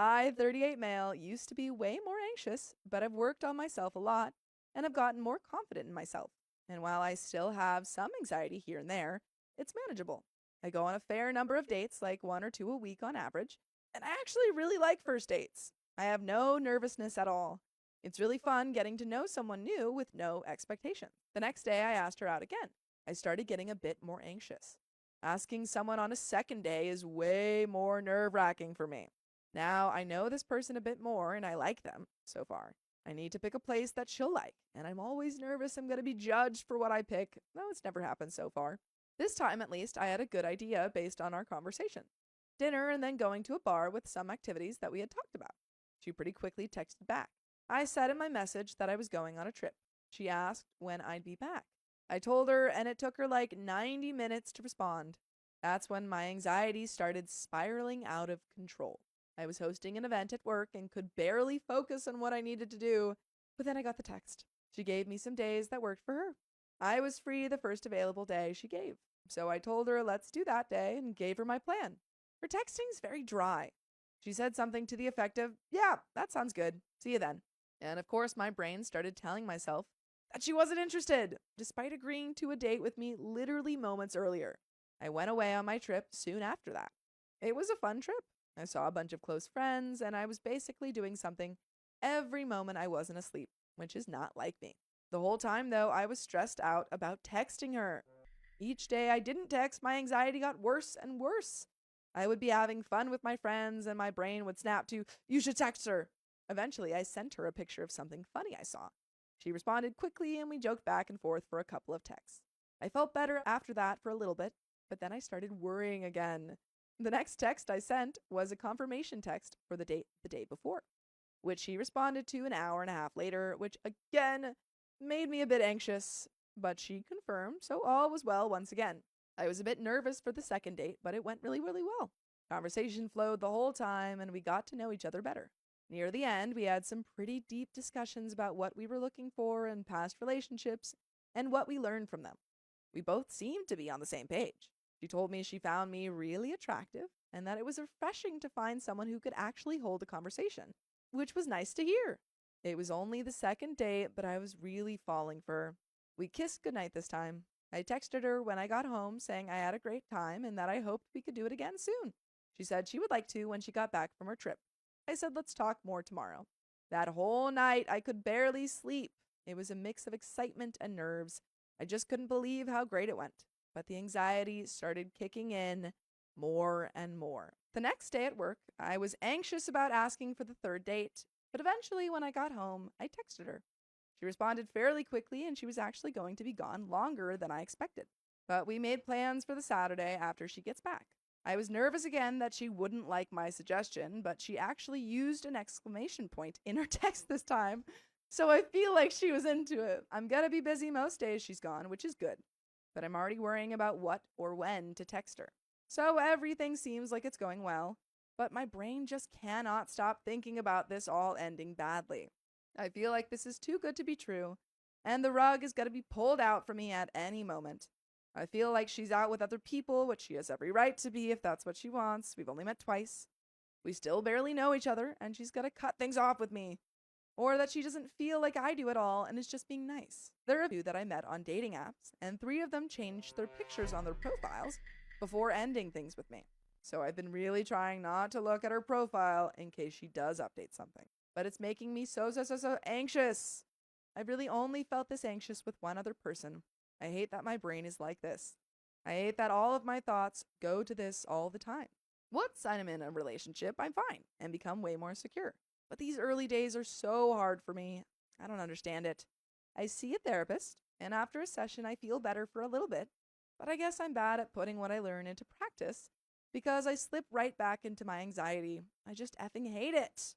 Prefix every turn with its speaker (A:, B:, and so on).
A: I, 38 male, used to be way more anxious, but I've worked on myself a lot and have gotten more confident in myself. And while I still have some anxiety here and there, it's manageable. I go on a fair number of dates, like 1 or 2 a week on average, and I actually really like first dates. I have no nervousness at all. It's really fun getting to know someone new with no expectation. The next day, I asked her out again. I started getting a bit more anxious. Asking someone on a second day is way more nerve-wracking for me. Now I know this person a bit more and I like them so far. I need to pick a place that she'll like, and I'm always nervous I'm going to be judged for what I pick, though it's never happened so far. This time, at least, I had a good idea based on our conversation. Dinner and then going to a bar with some activities that we had talked about. She pretty quickly texted back. I said in my message that I was going on a trip. She asked when I'd be back. I told her, and it took her like 90 minutes to respond. That's when my anxiety started spiraling out of control. I was hosting an event at work and could barely focus on what I needed to do, but then I got the text. She gave me some days that worked for her. I was free the first available day she gave, so I told her let's do that day and gave her my plan. Her texting's very dry. She said something to the effect of, "Yeah, that sounds good. See you then." And of course, my brain started telling myself that she wasn't interested, despite agreeing to a date with me literally moments earlier. I went away on my trip soon after that. It was a fun trip. I saw a bunch of close friends, and I was basically doing something every moment I wasn't asleep, which is not like me. The whole time, though, I was stressed out about texting her. Each day I didn't text, my anxiety got worse and worse. I would be having fun with my friends, and my brain would snap to, "You should text her." Eventually, I sent her a picture of something funny I saw. She responded quickly, and we joked back and forth for a couple of texts. I felt better after that for a little bit, but then I started worrying again. The next text I sent was a confirmation text for the date the day before, which she responded to an hour and a half later, which again made me a bit anxious, but she confirmed, so all was well once again. I was a bit nervous for the second date, but it went really, really well. Conversation flowed the whole time, and we got to know each other better. Near the end, we had some pretty deep discussions about what we were looking for in past relationships and what we learned from them. We both seemed to be on the same page. She told me she found me really attractive and that it was refreshing to find someone who could actually hold a conversation, which was nice to hear. It was only the second date, but I was really falling for her. We kissed goodnight this time. I texted her when I got home saying I had a great time and that I hoped we could do it again soon. She said she would like to when she got back from her trip. I said let's talk more tomorrow. That whole night I could barely sleep. It was a mix of excitement and nerves. I just couldn't believe how great it went. But the anxiety started kicking in more and more. The next day at work, I was anxious about asking for the third date, but eventually when I got home, I texted her. She responded fairly quickly, and she was actually going to be gone longer than I expected. But we made plans for the Saturday after she gets back. I was nervous again that she wouldn't like my suggestion, but she actually used an exclamation point in her text this time, so I feel like she was into it. I'm gonna be busy most days she's gone, which is good, but I'm already worrying about what or when to text her. So everything seems like it's going well, but my brain just cannot stop thinking about this all ending badly. I feel like this is too good to be true, and the rug is going to be pulled out from me at any moment. I feel like she's out with other people, which she has every right to be if that's what she wants. We've only met twice. We still barely know each other, and she's going to cut things off with me. Or that she doesn't feel like I do at all and is just being nice. There are 2 that I met on dating apps, and 3 of them changed their pictures on their profiles before ending things with me. So I've been really trying not to look at her profile in case she does update something. But it's making me so anxious. I've really only felt this anxious with one other person. I hate that my brain is like this. I hate that all of my thoughts go to this all the time. Once I'm in a relationship, I'm fine and become way more secure. But these early days are so hard for me. I don't understand it. I see a therapist, and after a session I feel better for a little bit, but I guess I'm bad at putting what I learn into practice because I slip right back into my anxiety. I just effing hate it.